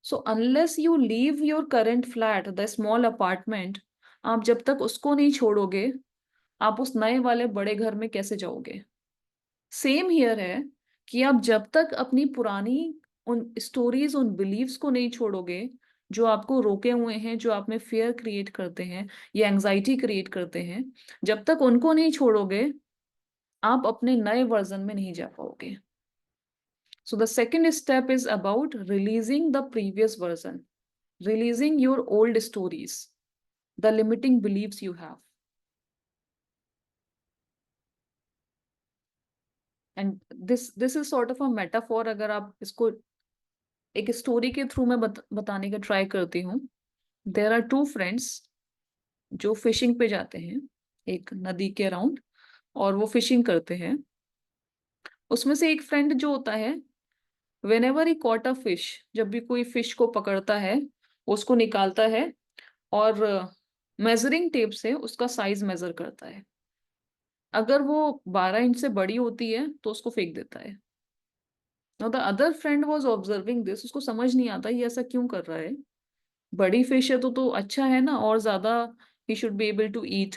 So unless you leave your current flat, the small apartment, आप जब तक उसको नहीं छोड़ोगे, आप उस नए वाले बड़े घर में कैसे जाओगे? सेम हियर है कि आप जब तक अपनी पुरानी उन स्टोरीज, उन बिलीव्स को नहीं छोड़ोगे, जो आपको रोके हुए हैं, जो आप में फियर क्रिएट करते हैं या एंजाइटी क्रिएट करते हैं, जब तक उनको नहीं छोड़ोगे, आप अपने नए वर्जन में नहीं जा पाओगे. So the second step is about releasing the previous version, releasing your old stories, the limiting beliefs you have. And this is sort of a metaphor. अगर आप इसको एक स्टोरी के थ्रू मैं बताने का ट्राई करती हूँ. There are two friends जो फिशिंग पे जाते हैं एक नदी के अराउंड, और वो फिशिंग करते हैं. उसमें से एक फ्रेंड जो होता है, whenever he caught a fish, जब भी कोई फिश को पकड़ता है, वो उसको निकालता है और मेजरिंग टेप से उसका साइज मेजर करता है. अगर वो 12 इंच से बड़ी होती है तो उसको फेंक देता है. Now the other friend was observing this. उसको समझ नहीं आता ये ऐसा क्यों कर रहा है. बड़ी फिश है तो अच्छा है ना, और ज्यादा ही should be able to eat.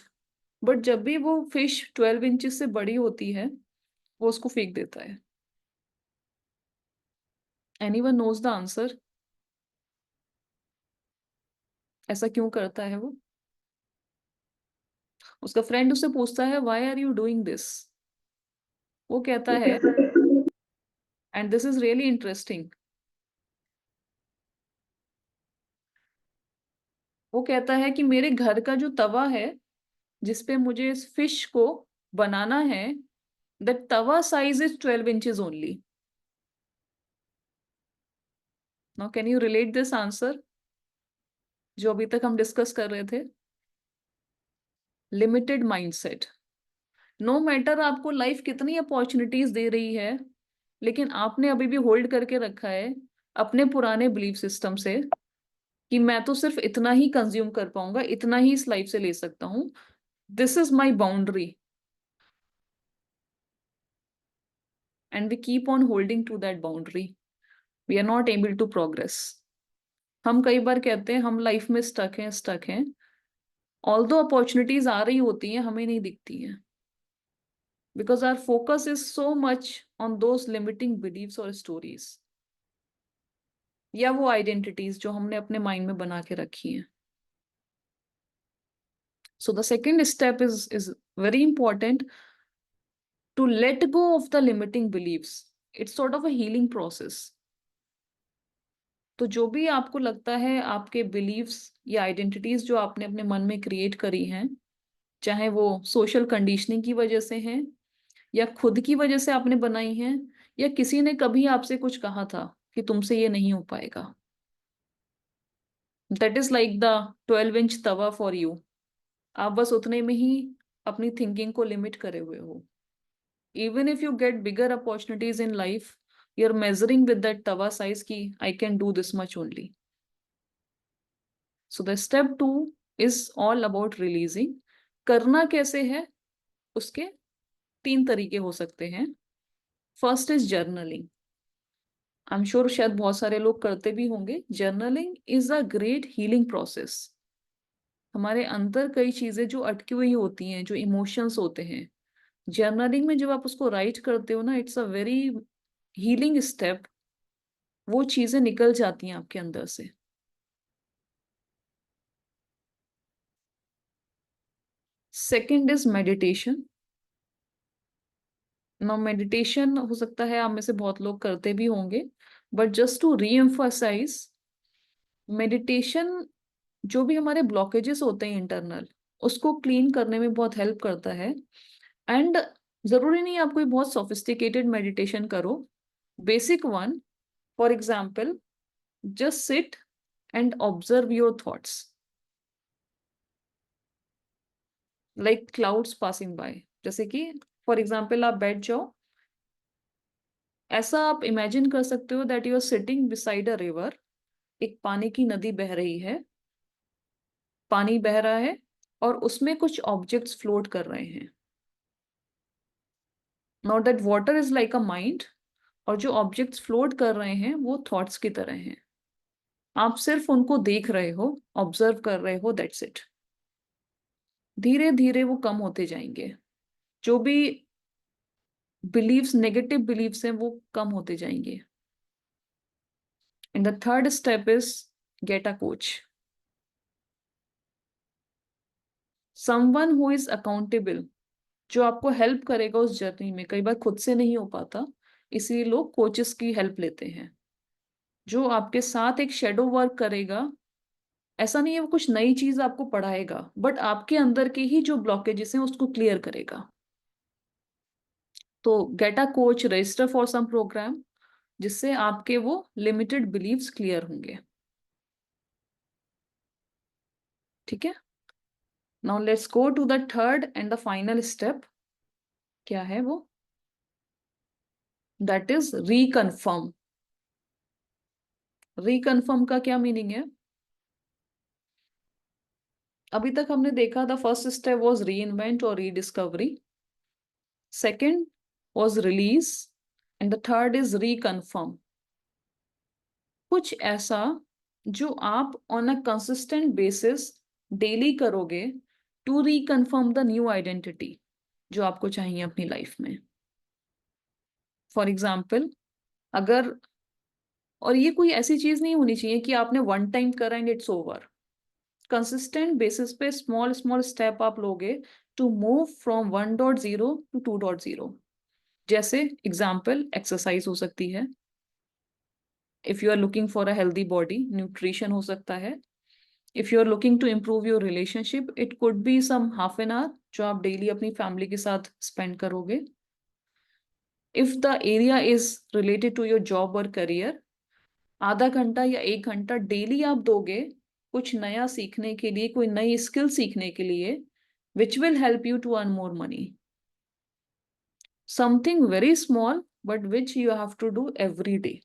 But जब भी वो फिश 12 इंचेस से बड़ी होती है, वो उसको फेंक देता है. Anyone knows the answer? ऐसा क्यों करता है वो? उसका फ्रेंड उससे पूछता है why are you doing this. वो कहता है, and this is really interesting, वो कहता है कि मेरे घर का जो तवा है, जिसपे मुझे इस फिश को बनाना है, the Tawa size is 12 inches only. Now can you relate this answer जो अभी तक हम डिस्कस कर रहे थे? Limited mindset. नो मैटर आपको लाइफ कितनी अपॉर्चुनिटीज दे रही है, लेकिन आपने अभी भी होल्ड करके रखा है अपने पुराने बिलीफ सिस्टम से कि मैं तो सिर्फ इतना ही कंज्यूम कर पाऊंगा, इतना ही इस लाइफ से ले सकता हूं, this is my boundary, and we keep on holding to that boundary, we are not able to progress. हम कई बार कहते हैं हम लाइफ में स्टक हैं, ऑल्दो अपॉर्चुनिटीज आ रही होती हैं, हमें नहीं दिखती हैं, because our focus is so much on those limiting beliefs और स्टोरीज, या वो आइडेंटिटीज जो हमने अपने माइंड में बना के रखी हैं। So the second step is very important, to let go of the limiting beliefs. It's sort of a healing process. तो जो भी आपको लगता है आपके beliefs या identities जो आपने अपने मन में create करी हैं, चाहे वो social conditioning की वजह से हैं, या खुद की वजह से आपने बनाई हैं, या किसी ने कभी आपसे कुछ कहा था कि तुमसे ये नहीं हो पाएगा, that is like the 12-inch Tawa for you. आप बस उतने में ही अपनी थिंकिंग को लिमिट करे हुए हो। Even if you get bigger opportunities in life, you're measuring with that tawa size ki I can do this much only. So the step 2 is all about releasing. करना कैसे है, उसके 3 तरीके हो सकते हैं। First is journaling. I am sure शायद बहुत सारे लोग करते भी होंगे। Journaling is a great healing process. हमारे अंदर कई चीजें जो अटकी हुई होती हैं, जो इमोशंस होते हैं, जर्नलिंग में जब आप उसको राइट करते हो ना, it's a very healing step. वो चीजें निकल जाती हैं आपके अंदर से। Second is meditation. ना मेडिटेशन हो सकता है आप में से बहुत लोग करते भी होंगे, but just to reemphasise, meditation जो भी हमारे ब्लॉकेजेस होते हैं इंटरनल, उसको क्लीन करने में बहुत हेल्प करता है। एंड जरूरी नहीं आप कोई बहुत सोफिस्टिकेटेड मेडिटेशन करो, basic one. For example, just sit and observe your thoughts like clouds passing by. जैसे कि फॉर एग्जाम्पल आप बैठ जाओ, ऐसा आप इमेजिन कर सकते हो that you are sitting beside a river. एक पानी की नदी बह रही है, पानी बह रहा है और उसमें कुछ ऑब्जेक्ट्स फ्लोट कर रहे हैं। Now that water is like a mind, और जो ऑब्जेक्ट्स फ्लोट कर रहे हैं वो थॉट्स की तरह हैं। आप सिर्फ उनको देख रहे हो, ऑब्जर्व कर रहे हो, दैट्स इट। धीरे धीरे वो कम होते जाएंगे, जो भी बिलीव्स, नेगेटिव बिलीव्स हैं, वो कम होते जाएंगे। And the third step is get a coach, someone who is accountable, जो आपको हेल्प करेगा उस जर्नी में। कई बार खुद से नहीं हो पाता, इसीलिए लोग कोचेस की हेल्प लेते हैं, जो आपके साथ एक शेडो वर्क करेगा। ऐसा नहीं है वो कुछ नई चीज आपको पढ़ाएगा, बट आपके अंदर के ही जो ब्लॉकेजेस हैं उसको क्लियर करेगा। तो get a coach, register for some program, जिससे आपके वो लिमिटेड बिलीव्स क्लियर होंगे। ठीक है, now let's go to the third and the final step. क्या है वो? That is reconfirm. रिकन्फर्म का क्या मीनिंग है? अभी तक हमने देखा था फर्स्ट स्टेप वाज रीइन्वेंट और rediscovery, second was release, and the third is reconfirm. कुछ ऐसा जो आप on a consistent basis daily करोगे to reconfirm the new identity जो आपको चाहिए अपनी लाइफ में। फॉर एग्जाम्पल, अगर, और ये कोई ऐसी चीज नहीं होनी चाहिए कि आपने वन टाइम करा and it's over. Consistent basis पे स्मॉल स्मॉल स्टेप आप लोगे टू मूव फ्रॉम 1.0 टू 2.0। जैसे एग्जाम्पल, एक्सरसाइज हो सकती है, if you are looking for a healthy body, nutrition हो सकता है। If you are looking to improve your relationship, it could be some half an hour जो आप डेली अपनी फैमिली के साथ स्पेंड करोगे। If the area is related to your job और करियर, आधा घंटा या 1 घंटा डेली आप दोगे कुछ नया सीखने के लिए, कोई नई स्किल सीखने के लिए, which will help you to earn more money. Something very small but which you have to do every day.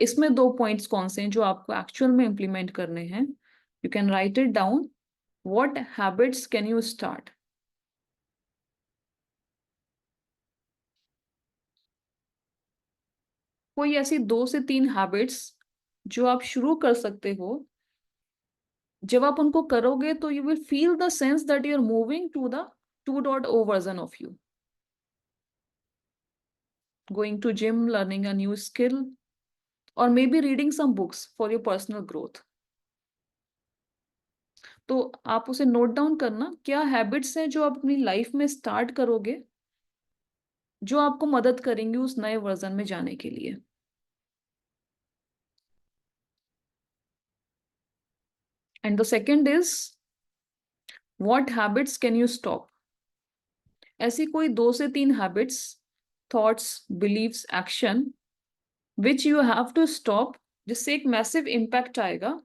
इसमें 2 पॉइंट्स कौन से हैं जो आपको एक्चुअल में इंप्लीमेंट करने हैं? You can write it down. What habits can you start? कोई ऐसी 2 से 3 हैबिट्स जो आप शुरू कर सकते हो. जब आप उनको करोगे तो you will feel the sense that you are moving to the 2.0 version of you. Going to gym, learning a new skill, or maybe reading some books for your personal growth. तो आप उसे नोट डाउन करना, क्या habits हैं जो आप अपनी life में स्टार्ट करोगे जो आपको मदद करेंगे उस नए वर्जन में जाने के लिए. And the second is what habits can you stop. ऐसी कोई 2 से 3 habits, thoughts, beliefs, action which you have to stop, जिससे एक मैसिव इम्पैक्ट आएगा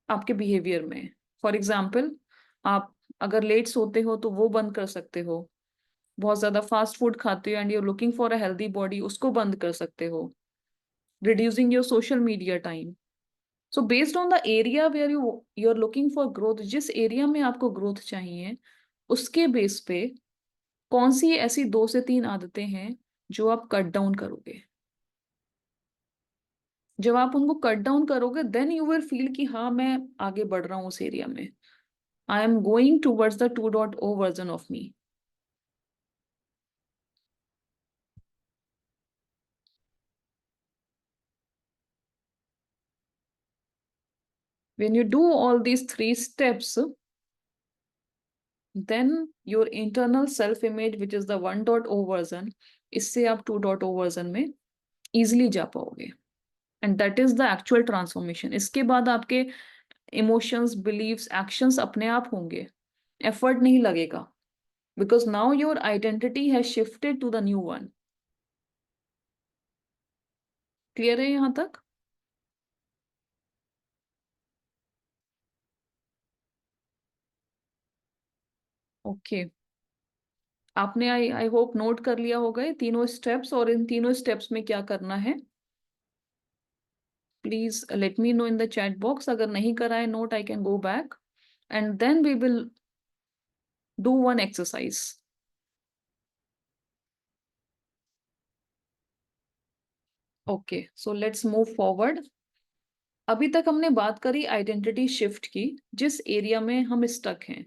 आपके बिहेवियर में. फॉर एग्जाम्पल, आप अगर लेट सोते हो तो वो बंद कर सकते हो. बहुत ज्यादा फास्ट फूड खाते हो and you're looking for a healthy body, उसको बंद कर सकते हो. Reducing your social media time. So based on the area where you are looking for growth, जिस एरिया में आपको ग्रोथ चाहिए उसके बेस पे कौन सी ऐसी 2 से 3 आदतें हैं जो आप कट डाउन करोगे. जब आप उनको कट डाउन करोगे देन यू विल फील कि हाँ, मैं आगे बढ़ रहा हूँ उस एरिया में. I am going towards the 2.0 version of me. When you do all these 3 steps, then your internal self image, which is the 1.0 version, इससे आप 2.0 version में easily जा पाओगे. And that is the actual transformation. इसके बाद आपके emotions, beliefs, actions अपने आप होंगे. Effort नहीं लगेगा. Because now your identity has shifted to the new one. Clear है यहाँ तक? Okay. आपने आई होप नोट कर लिया होगा ये तीनों स्टेप्स, और इन तीनों स्टेप्स में क्या करना है. Please let me know in the chat box. अगर नहीं करा है note, I can go back and then we will do one exercise. Okay, so let's move forward. अभी तक हमने बात करी आइडेंटिटी शिफ्ट की, जिस एरिया में हम स्टक हैं.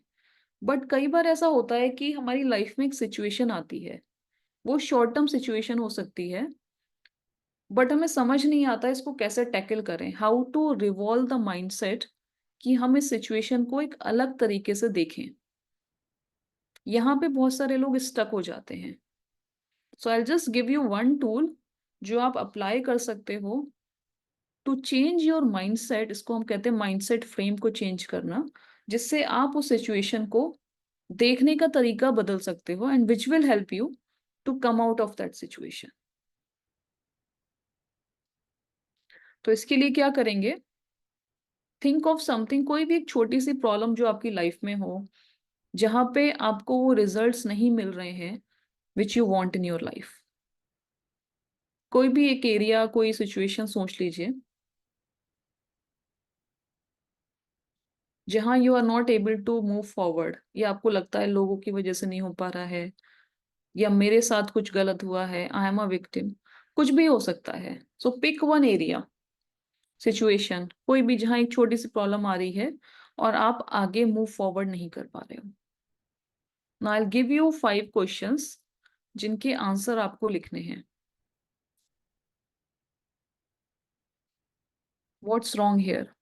बट कई बार ऐसा होता है कि हमारी लाइफ में एक सिचुएशन आती है. वो शॉर्ट टर्म सिचुएशन हो सकती है, बट हमें समझ नहीं आता इसको कैसे टैकल करें. How to revolve the mindset कि हम इस सिचुएशन को एक अलग तरीके से देखें. यहाँ पे बहुत सारे लोग स्टक हो जाते हैं. So I just give you one tool जो आप अप्लाई कर सकते हो टू चेंज योर माइंडसेट. इसको हम कहते हैं माइंडसेट फ्रेम को चेंज करना, जिससे आप उस सिचुएशन को देखने का तरीका बदल सकते हो and which will help you to come out of that situation. तो इसके लिए क्या करेंगे, थिंक ऑफ समथिंग, कोई भी एक छोटी सी प्रॉब्लम जो आपकी लाइफ में हो, जहां पे आपको वो रिजल्ट्स नहीं मिल रहे हैं which you want in your life. कोई भी एक एरिया, कोई सिचुएशन सोच लीजिए जहां you are not able to move forward, या आपको लगता है लोगों की वजह से नहीं हो पा रहा है, या मेरे साथ कुछ गलत हुआ है, आई एम अ विक्टिम, कुछ भी हो सकता है. सो पिक वन एरिया, सिचुएशन, कोई भी जहां एक छोटी सी प्रॉब्लम आ रही है और आप आगे मूव फॉरवर्ड नहीं कर पा रहे हो. Now I will give you 5 questions जिनके आंसर आपको लिखने हैं. What's wrong here.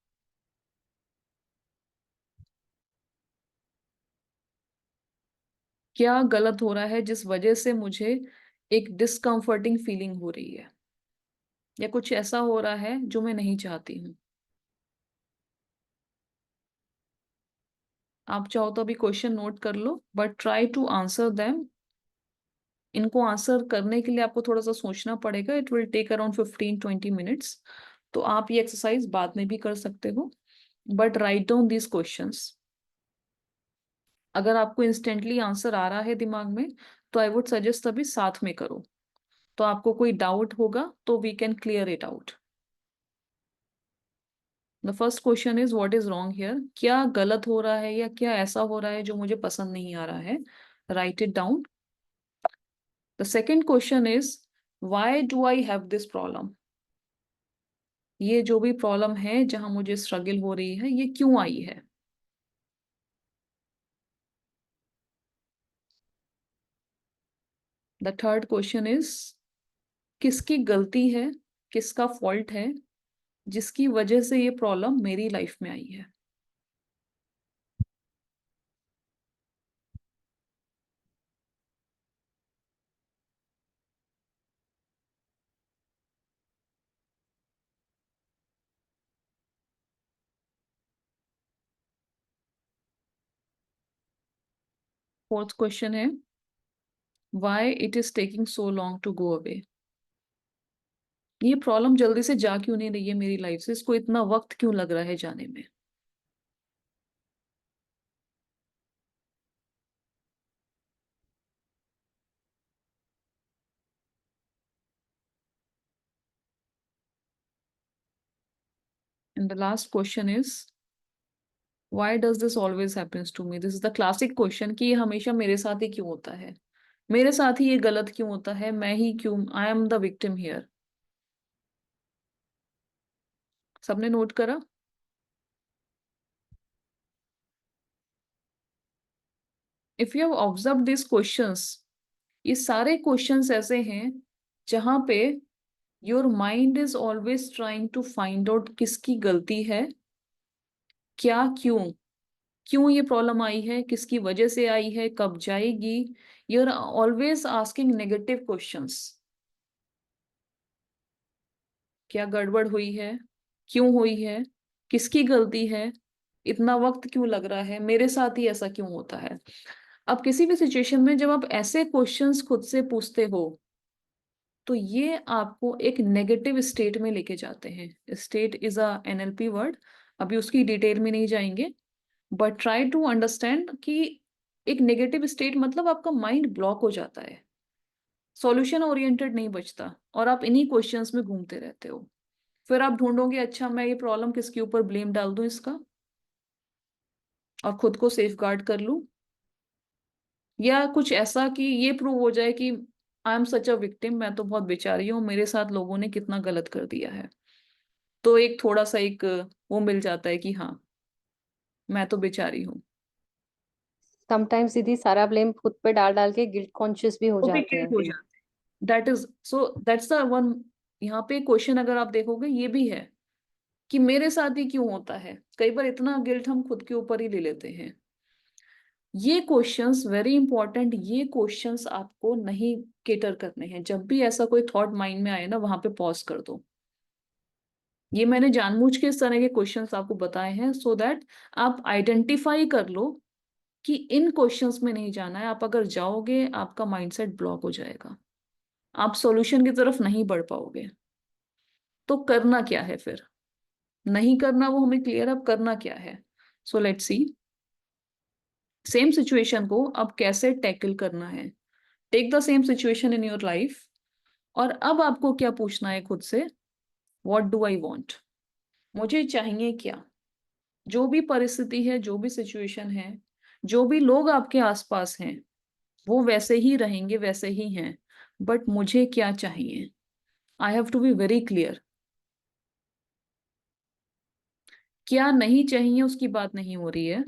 क्या गलत हो रहा है जिस वजह से मुझे एक डिस्कम्फर्टिंग फीलिंग हो रही है, या कुछ ऐसा हो रहा है जो मैं नहीं चाहती हूँ. आप चाहो तो अभी क्वेश्चन नोट कर लो, but try to answer them. इनको आंसर करने के लिए आपको थोड़ा सा सोचना पड़ेगा. It will take around 15-20 minutes. तो आप ये एक्सरसाइज बाद में भी कर सकते हो, but write down these questions. अगर आपको इंस्टेंटली आंसर आ रहा है दिमाग में, तो आई वुड सजेस्ट अभी साथ में करो. तो आपको कोई डाउट होगा तो we can clear it out. The first question is what is wrong here, क्या गलत हो रहा है या क्या ऐसा हो रहा है जो मुझे पसंद नहीं आ रहा है, right it down. The second question is why do I have this problem, ये जो भी प्रॉब्लम है जहां मुझे स्ट्रगल हो रही है ये क्यों आई है। द थर्ड क्वेश्चन इज किसकी गलती है, किसका फॉल्ट है जिसकी वजह से ये प्रॉब्लम मेरी लाइफ में आई है। फोर्थ क्वेश्चन है why it is taking so long to go away, ये प्रॉब्लम जल्दी से जा क्यों नहीं रही है मेरी लाइफ से, इसको इतना वक्त क्यों लग रहा है जाने में। And the last question is why does this always happens to me, this is the classic question कि ये हमेशा मेरे साथ ही क्यों होता है, मेरे साथ ही ये गलत क्यों होता है, मैं ही क्यों, I am the victim here. सबने नोट करा। If you have observe this questions, ये सारे क्वेश्चंस ऐसे हैं जहां पे your mind is always trying to find out किसकी गलती है, क्या क्यों, क्यों ये प्रॉब्लम आई है, किसकी वजह से आई है, कब जाएगी। You are always asking negative questions, क्या गड़बड़ हुई है, क्यों हुई है, किसकी गलती है, इतना वक्त क्यों लग रहा है, मेरे साथ ही ऐसा क्यों होता है। अब किसी भी सिचुएशन में जब आप ऐसे क्वेश्चंस खुद से पूछते हो तो ये आपको एक नेगेटिव स्टेट में लेके जाते हैं। State is a NLP word, अभी उसकी डिटेल में नहीं जाएंगे, बट ट्राई टू अंडरस्टैंड कि एक नेगेटिव स्टेट मतलब आपका माइंड ब्लॉक हो जाता है, सॉल्यूशन ओरिएंटेड नहीं बचता और आप इन्हीं क्वेश्चंस में घूमते रहते हो। फिर आप ढूंढोगे अच्छा मैं ये प्रॉब्लम किसके ऊपर ब्लेम डाल दूं इसका और खुद को सेफ गार्ड कर लूं, या कुछ ऐसा कि ये प्रूव हो जाए कि I am such a victim, मैं तो बहुत बेचारी हूँ, मेरे साथ लोगों ने कितना गलत कर दिया है। तो एक थोड़ा सा एक वो मिल जाता है कि हाँ मैं तो बेचारी हूँ। समटाइम्स दीदी सारा ब्लेम खुद पे डाल डाल के गिल्ट कॉन्शियस भी हो वो भी जाते क्लियर हैं हो फिर। जाता है। That is so that's the one. यहाँ पे क्वेश्चन अगर आप देखोगे ये भी है कि मेरे साथ ही क्यों होता है, कई बार इतना गिल्ट हम खुद के ऊपर ही ले लेते हैं। ये क्वेश्चंस वेरी इंपॉर्टेंट, ये क्वेश्चंस आपको नहीं केटर करने हैं। जब भी ऐसा कोई थॉट माइंड में आए ना वहां पे पॉज कर दो। ये मैंने जानबूझ के इस तरह के क्वेश्चंस आपको बताए हैं सो दैट आप आइडेंटिफाई कर लो कि इन क्वेश्चंस में नहीं जाना है। आप अगर जाओगे आपका माइंडसेट ब्लॉक हो जाएगा, आप सॉल्यूशन की तरफ नहीं बढ़ पाओगे। तो करना क्या है फिर, नहीं करना वो हमें क्लियर, अब करना क्या है। So let's see same situation को अब कैसे टैकल करना है। Take the same situation in your life और अब आपको क्या पूछना है खुद से, व्हाट डू आई वांट, मुझे चाहिए क्या। जो भी परिस्थिति है, जो भी सिचुएशन है, जो भी लोग आपके आसपास हैं वो वैसे ही रहेंगे, वैसे ही हैं, बट मुझे क्या चाहिए। I have to be very clear. क्या नहीं चाहिए उसकी बात नहीं हो रही है,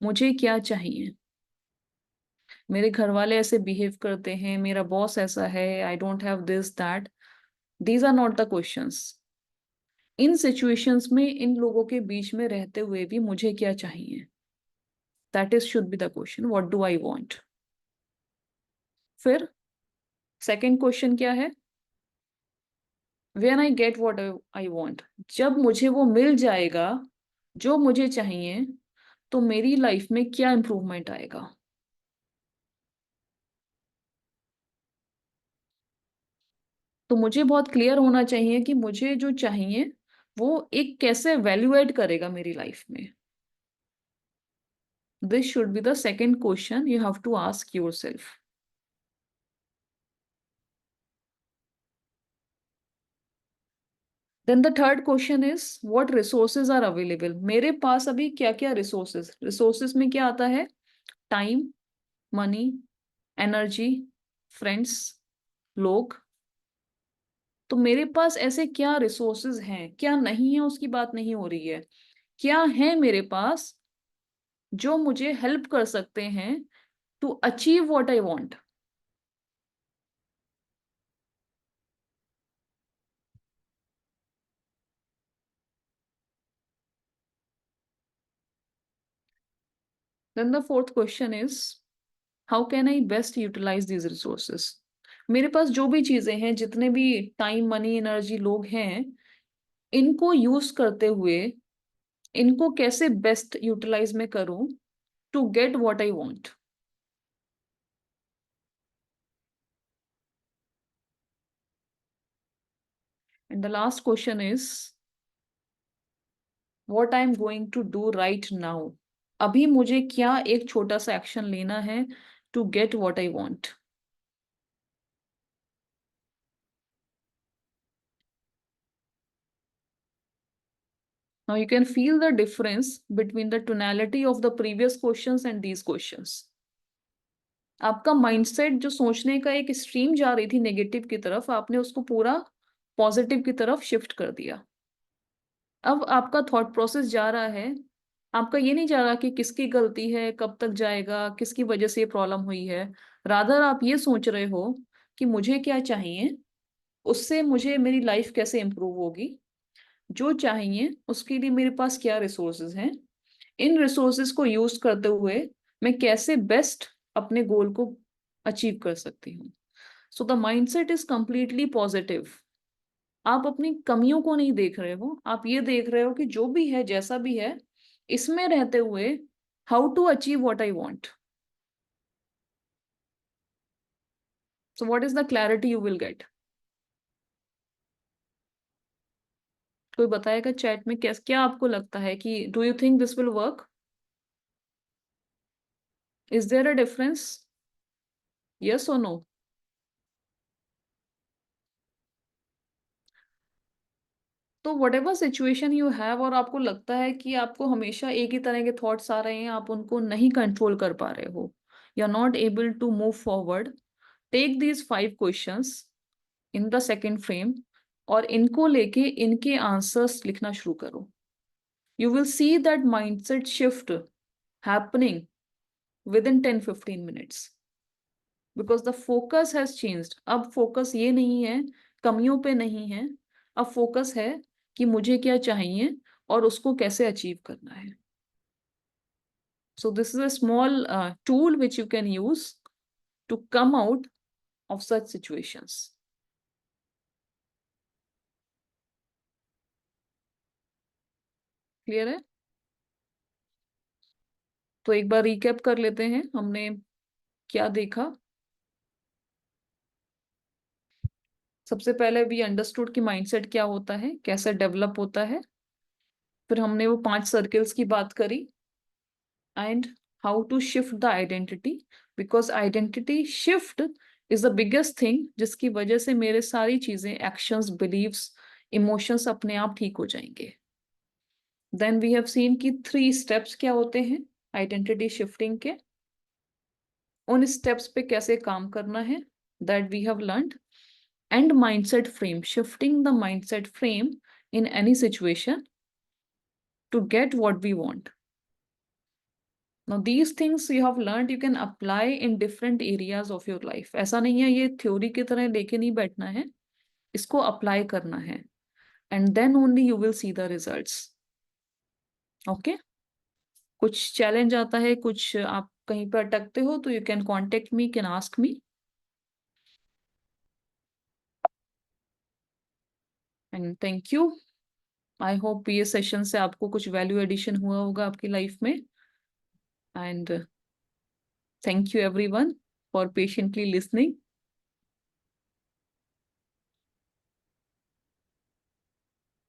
मुझे क्या चाहिए। मेरे घर वाले ऐसे बिहेव करते हैं, मेरा बॉस ऐसा है, I don't have this that, these are not the questions. इन सिचुएशंस में इन लोगों के बीच में रहते हुए भी मुझे क्या चाहिए, that is should be the question, what do I want. फिर सेकंड क्वेश्चन क्या है, when I get what I want, जब मुझे वो मिल जाएगा जो मुझे चाहिए तो मेरी लाइफ में क्या इंप्रूवमेंट आएगा। तो मुझे बहुत क्लियर होना चाहिए कि मुझे जो चाहिए वो एक कैसे वैल्यू एड करेगा मेरी लाइफ में। This should be the second question you have to ask yourself. Then the third question is what resources are available. मेरे पास अभी क्या क्या रिसोर्सेज, रिसोर्सेज में क्या आता है, टाइम, मनी, एनर्जी, फ्रेंड्स, लोग। तो मेरे पास ऐसे क्या रिसोर्सेज हैं, क्या नहीं है उसकी बात नहीं हो रही है, क्या है मेरे पास जो मुझे हेल्प कर सकते हैं to achieve what I want. Then the fourth question is how can I best utilise these resources. मेरे पास जो भी चीजें हैं, जितने भी टाइम, मनी, एनर्जी, लोग हैं, इनको यूज करते हुए इनको कैसे बेस्ट यूटिलाइज में करूं to get what I want. And the last question is what I am going to do right now. अभी मुझे क्या एक छोटा सा एक्शन लेना है to get what I want. Now you can feel the difference between the tonality of the previous questions and these questions. आपका mindset जो सोचने का एक स्ट्रीम जा रही थी नेगेटिव की तरफ, आपने उसको पूरा पॉजिटिव की तरफ शिफ्ट कर दिया। अब आपका थॉट प्रोसेस जा रहा है, आपका ये नहीं जा रहा कि किसकी गलती है, कब तक जाएगा, किसकी वजह से ये प्रॉब्लम हुई है। रादर आप ये सोच रहे हो कि मुझे क्या चाहिए, उससे मुझे मेरी लाइफ कैसे इंप्रूव होगी, जो चाहिए उसके लिए मेरे पास क्या रिसोर्सेज हैं, इन रिसोर्सेज को यूज करते हुए मैं कैसे बेस्ट अपने गोल को अचीव कर सकती हूँ। So the mindset is completely positive. आप अपनी कमियों को नहीं देख रहे हो, आप ये देख रहे हो कि जो भी है, जैसा भी है, इसमें रहते हुए how to achieve what I want. So what is the clarity you will get. कोई बताएगा चैट में कैस क्या आपको लगता है कि do you think this will work, is there a difference, yes और नो। तो whatever situation you have, और आपको लगता है कि आपको हमेशा एक ही तरह के थॉट्स आ रहे हैं, आप उनको नहीं कंट्रोल कर पा रहे हो, you are not able to move forward, take these 5 questions in the second frame और इनको लेके इनके आंसर्स लिखना शुरू करो। You will see that mindset shift happening within 10-15 minutes because the focus has changed. अब फोकस ये नहीं है, कमियों पे नहीं है, अब फोकस है कि मुझे क्या चाहिए और उसको कैसे अचीव करना है। So this is a small tool which you can use to come out of such situations. Clear है? तो एक बार रिकैप कर लेते हैं, हमने क्या देखा। सबसे पहले वी अंडरस्टूड कि माइंडसेट क्या होता है, कैसे डेवलप होता है। फिर हमने वो 5 सर्कल्स की बात करी and how to shift the identity, because identity shift is the biggest thing जिसकी वजह से मेरे सारी चीजें, एक्शंस, बिलीव्स, इमोशंस अपने आप ठीक हो जाएंगे। देन वी हैव सीन कि 3 स्टेप्स क्या होते हैं आइडेंटिटी शिफ्टिंग के, उन स्टेप्स पे कैसे काम करना है, that we have learned. And mindset frame, shifting the mindset frame in any situation to get what we want. Now these things you have learned you can apply in different areas of your life. ऐसा नहीं है ये theory की तरह लेके नहीं बैठना है, इसको अप्लाई करना है, and then only you will see the results. Okay? कुछ चैलेंज आता है, कुछ आप कहीं पर अटकते हो तो you can contact me, can ask me. And thank you. I hope ये सेशन से आपको कुछ वैल्यू एडिशन हुआ होगा आपकी लाइफ में। And thank you everyone for patiently listening.